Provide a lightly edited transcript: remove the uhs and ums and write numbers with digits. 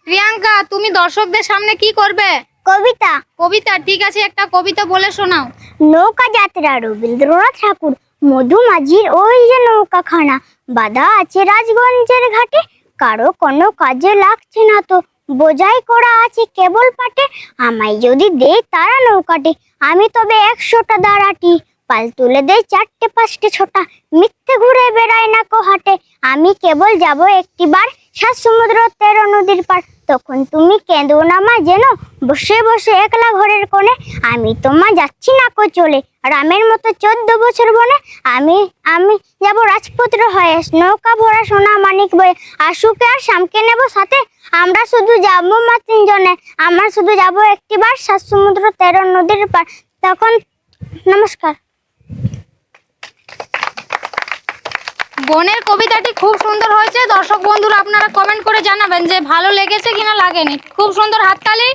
প্রিয়াঙ্কা, তুমি দর্শকদের সামনে কি করবে? কবিতা। কবিতা? ঠিক আছে, একটা কবিতা বলে শোনাও। নৌকা যাত্রা রবীন্দ্রনাথ ঠাকুর। মধু মাঝির ওই যে নৌকাখানা বাঁধা আছে রাজগঞ্জের ঘাটে, কারো কোনো কাজে লাগছে না তো, বোঝাই করা আছে কেবল পাটে। আমায় যদি দেয় তারা নৌকাটে, আমি তবে 100টা দাঁড়াটি। পাল তুলে দেয় 4টে 5টে ছোটা, মিথ্যে ঘুরে বেড়ায় না কো হাটে। আমি কেবল যাব একটিবার 7 সমুদ্র 13 নদীর পার, তখন তুমি কেঁদো না মা যেন, বসে বসে একলা ঘরের কোণে। আমি তোমা যাচ্ছি না কো চলে, রামের মতো 14 বছর বনে। আমি আমি যাব রাজপুত্র হয়ে, নৌকা ভরা সোনা মানিক বয়ে। আশুকে আর শ্যামকে নেব সাথে, আমরা শুধু যাব মা 3 জনে। আমরা শুধু যাব একটিবার 7 সমুদ্র 13 নদীর পার, তখন। নমস্কার। বোনের কবিতাটি খুব সুন্দর হয়েছে। দর্শক বন্ধুরা আপনারা কমেন্ট করে জানাবেন যে ভালো লেগেছে কিনা লাগেনি। খুব সুন্দর, হাততালি।